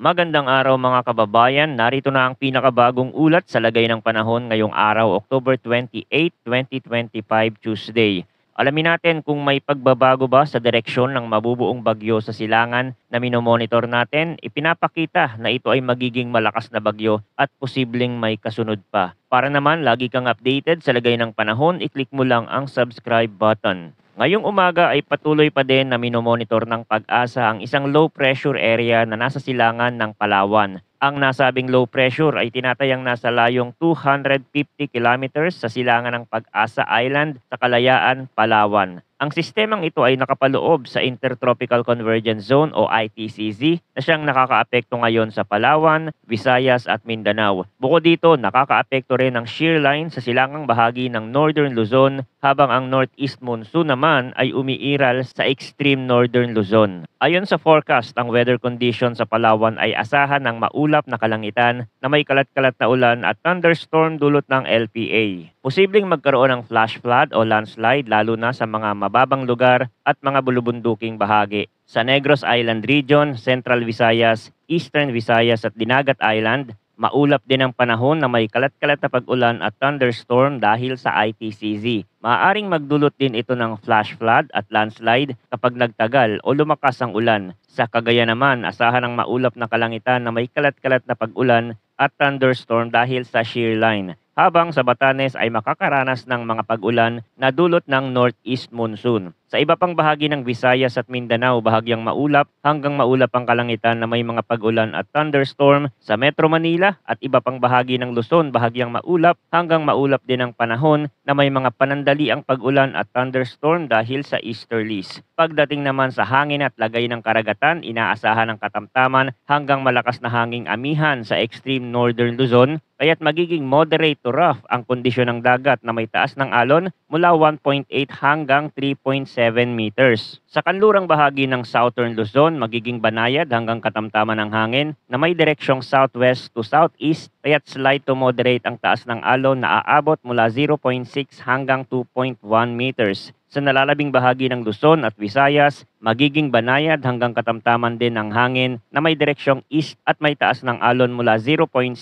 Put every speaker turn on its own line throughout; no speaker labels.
Magandang araw mga kababayan. Narito na ang pinakabagong ulat sa lagay ng panahon ngayong araw, October 28, 2025, Tuesday. Alamin natin kung may pagbabago ba sa direksyon ng mabubuong bagyo sa silangan na minomonitor natin. Ipinapakita na ito ay magiging malakas na bagyo at posibleng may kasunod pa. Para naman lagi kang updated sa lagay ng panahon, i-click mo lang ang subscribe button. Ngayong umaga ay patuloy pa din na minomonitor ng pag-asa ang isang low pressure area na nasa silangan ng Palawan. Ang nasabing low pressure ay tinatayang nasa layong 250 kilometers sa silangan ng Pag-asa Island sa Kalayaan, Palawan. Ang sistemang ito ay nakapaloob sa Intertropical Convergence Zone o ITCZ na siyang nakakaapekto ngayon sa Palawan, Visayas at Mindanao. Bukod dito, nakakaapekto rin ang shear line sa silangang bahagi ng Northern Luzon habang ang northeast monsoon naman ay umiiral sa extreme Northern Luzon. Ayon sa forecast, ang weather condition sa Palawan ay asahan ng maulap na kalangitan na may kalat-kalat na ulan at thunderstorm dulot ng LPA. Posibleng magkaroon ng flash flood o landslide lalo na sa mga mababang lugar at mga bulubunduking bahagi. Sa Negros Island Region, Central Visayas, Eastern Visayas at Dinagat Island, maulap din ang panahon na may kalat-kalat na pag-ulan at thunderstorm dahil sa ITCZ. Maaaring magdulot din ito ng flash flood at landslide kapag nagtagal o lumakas ang ulan. Sa Cagayan naman, asahan ng maulap na kalangitan na may kalat-kalat na pag-ulan at thunderstorm dahil sa shear line. Habang sa Batanes ay makakaranas ng mga pag-ulan na dulot ng northeast monsoon. Sa iba pang bahagi ng Visayas at Mindanao, bahagyang maulap hanggang maulap ang kalangitan na may mga pag-ulan at thunderstorm. Sa Metro Manila at iba pang bahagi ng Luzon, bahagyang maulap hanggang maulap din ang panahon na may mga panandali ang pag-ulan at thunderstorm dahil sa easterlies. Pagdating naman sa hangin at lagay ng karagatan, inaasahan ng katamtaman hanggang malakas na hanging amihan sa extreme northern Luzon, kaya't magiging moderate to rough ang kondisyon ng dagat na may taas ng alon mula 1.8 hanggang 3.7 meters. Sa kanlurang bahagi ng southern Luzon, magiging banayad hanggang katamtaman ng hangin na may direksyong southwest to southeast, kaya't slight to moderate ang taas ng alon na aabot mula 0.6 hanggang 2.1 meters. Sa nalalabing bahagi ng Luzon at Visayas, magiging banayad hanggang katamtaman din ang hangin na may direksyong east at may taas ng alon mula 0.6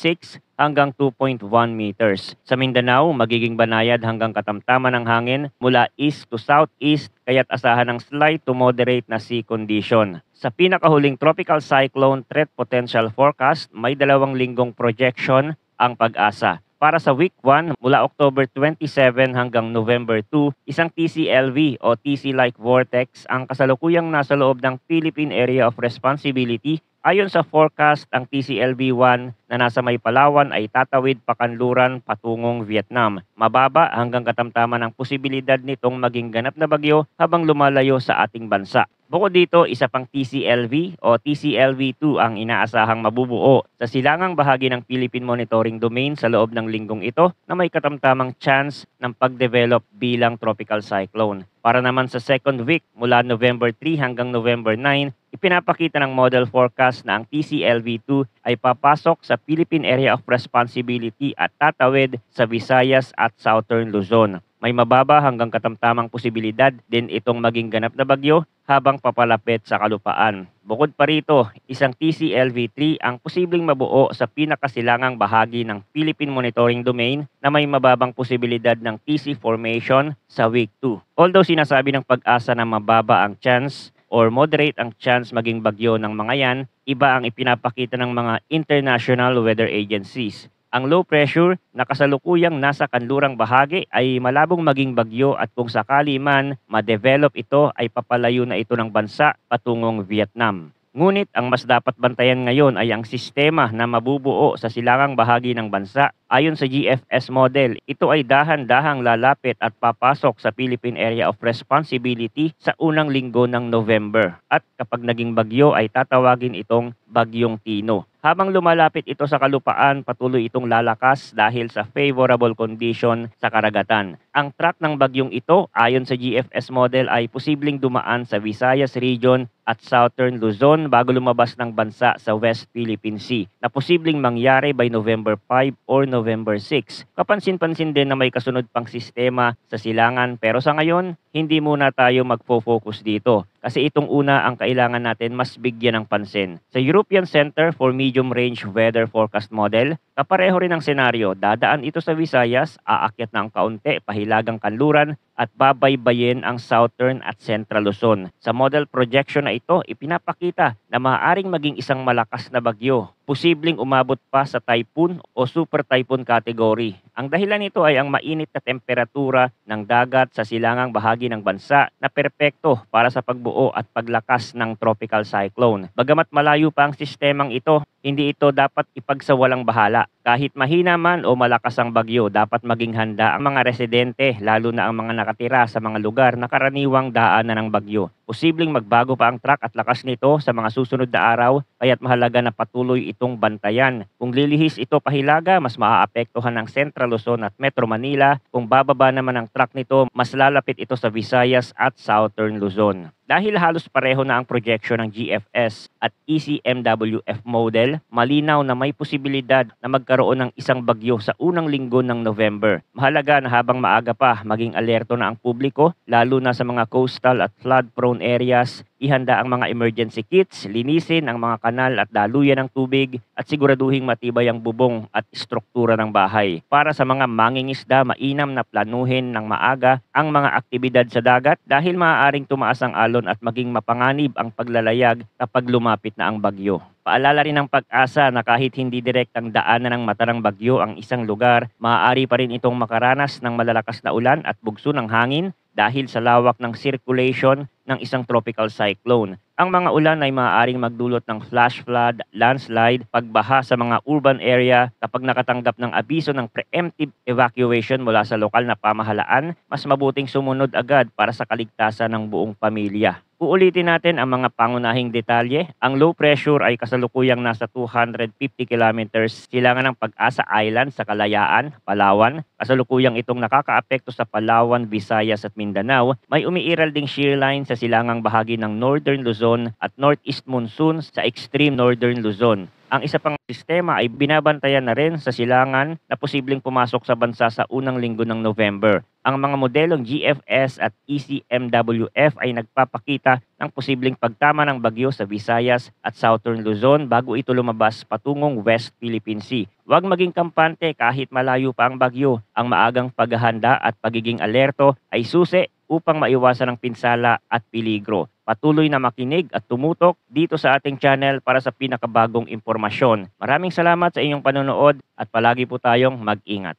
hanggang 2.1 meters. Sa Mindanao, magiging banayad hanggang katamtaman ng hangin mula east to southeast, kaya't asahan ng slight to moderate na sea condition. Sa pinakahuling tropical cyclone threat potential forecast, may 2 linggong projection ang Pag-asa. Para sa week 1, mula October 27 hanggang November 2, isang TCLV o TC-like vortex ang kasalukuyang nasa loob ng Philippine Area of Responsibility. Ayon sa forecast, ang TCLV-1 na nasa may Palawan ay tatawid pakanluran patungong Vietnam. Mababa hanggang katamtaman ang posibilidad nitong maging ganap na bagyo habang lumalayo sa ating bansa. Bukod dito, isa pang TCLV o TCLV-2 ang inaasahang mabubuo sa silangang bahagi ng Philippine Monitoring Domain sa loob ng linggong ito na may katamtamang chance ng pag-develop bilang tropical cyclone. Para naman sa second week mula November 3 hanggang November 9, ipinapakita ng model forecast na ang TCLV-2 ay papasok sa Philippine Area of Responsibility at tatawid sa Visayas at Southern Luzon. May mababa hanggang katamtamang posibilidad din itong maging ganap na bagyo habang papalapit sa kalupaan. Bukod pa rito, isang TCLV-3 ang posibleng mabuo sa pinakasilangang bahagi ng Philippine Monitoring Domain na may mababang posibilidad ng TC formation sa week 2. Although sinasabi ng Pag-asa na mababa ang chance or moderate ang chance maging bagyo ng mga yan, iba ang ipinapakita ng mga international weather agencies. Ang low pressure na kasalukuyang nasa kanlurang bahagi ay malabong maging bagyo at kung sakali man ma-develop ito ay papalayo na ito ng bansa patungong Vietnam. Ngunit ang mas dapat bantayan ngayon ay ang sistema na mabubuo sa silangang bahagi ng bansa. Ayon sa GFS model, ito ay dahan-dahang lalapit at papasok sa Philippine Area of Responsibility sa unang linggo ng November. At kapag naging bagyo ay tatawagin itong Bagyong Tino. Habang lumalapit ito sa kalupaan, patuloy itong lalakas dahil sa favorable condition sa karagatan. Ang track ng bagyong ito ayon sa GFS model ay posibleng dumaan sa Visayas Region at Southern Luzon bago lumabas ng bansa sa West Philippine Sea na posibleng mangyari by November 5 or November 6. Kapansin-pansin din na may kasunod pang sistema sa silangan pero sa ngayon, hindi muna tayo magfo-focus dito kasi itong una ang kailangan natin mas bigyan ng pansin. Sa European Center for Medium Range Weather Forecast Model, kapareho rin ang senaryo. Dadaan ito sa Visayas, aakyat na ang kaunti, pahilagang kanluran at babaybayin ang Southern at Central Luzon. Sa model projection na ito, ipinapakita na maaaring maging isang malakas na bagyo. Posibleng umabot pa sa typhoon o super typhoon category. Ang dahilan nito ay ang mainit na temperatura ng dagat sa silangang bahagi ng bansa na perpekto para sa pagbuo at paglakas ng tropical cyclone. Bagamat malayo pa ang sistemang ito, hindi ito dapat ipagsawalang bahala. Kahit mahina man o malakas ang bagyo, dapat maging handa ang mga residente, lalo na ang mga nakatira sa mga lugar na karaniwang daanan ng bagyo. Posibleng magbago pa ang track at lakas nito sa mga susunod na araw, kaya't mahalaga na patuloy itong bantayan. Kung lilihis ito pahilaga, mas maaapektuhan ng Central Luzon at Metro Manila. Kung bababa naman ang track nito, mas lalapit ito sa Visayas at Southern Luzon. Dahil halos pareho na ang projection ng GFS at ECMWF model, malinaw na may posibilidad na magkaroon ng isang bagyo sa unang linggo ng November. Mahalaga na habang maaga pa, maging alerto na ang publiko, lalo na sa mga coastal at flood-prone areas. Ihanda ang mga emergency kits, linisin ang mga kanal at daluyan ng tubig at siguraduhing matibay ang bubong at struktura ng bahay. Para sa mga mangingisda, mainam na planuhin ng maaga ang mga aktibidad sa dagat dahil maaaring tumaas ang alon at maging mapanganib ang paglalayag kapag lumapit na ang bagyo. Paalala rin ng Pag-asa na kahit hindi direktang daanan ng mata ng bagyo ang isang lugar, maaari pa rin itong makaranas ng malalakas na ulan at bugso ng hangin dahil sa lawak ng circulation ng isang tropical cyclone. Ang mga ulan ay maaaring magdulot ng flash flood, landslide, pagbaha sa mga urban area. Kapag nakatanggap ng abiso ng preemptive evacuation mula sa lokal na pamahalaan, mas mabuting sumunod agad para sa kaligtasan ng buong pamilya. Uulitin natin ang mga pangunahing detalye. Ang low pressure ay kasalukuyang nasa 250 kilometers silangan ng Pag-asa Island sa Kalayaan, Palawan. Kasalukuyang itong nakakaapekto sa Palawan, Visayas at Mindanao. May umiiral ding shear line sa silangang bahagi ng Northern Luzon at Northeast Monsoon sa extreme Northern Luzon. Ang isa pang sistema ay binabantayan na rin sa silangan na posibleng pumasok sa bansa sa unang linggo ng November. Ang mga modelong GFS at ECMWF ay nagpapakita ng posibleng pagtama ng bagyo sa Visayas at Southern Luzon bago ito lumabas patungong West Philippine Sea. Huwag maging kampante kahit malayo pa ang bagyo. Ang maagang paghahanda at pagiging alerto ay susi upang maiwasan ang pinsala at peligro. Patuloy na makinig at tumutok dito sa ating channel para sa pinakabagong impormasyon. Maraming salamat sa inyong panonood at palagi po tayong mag-ingat.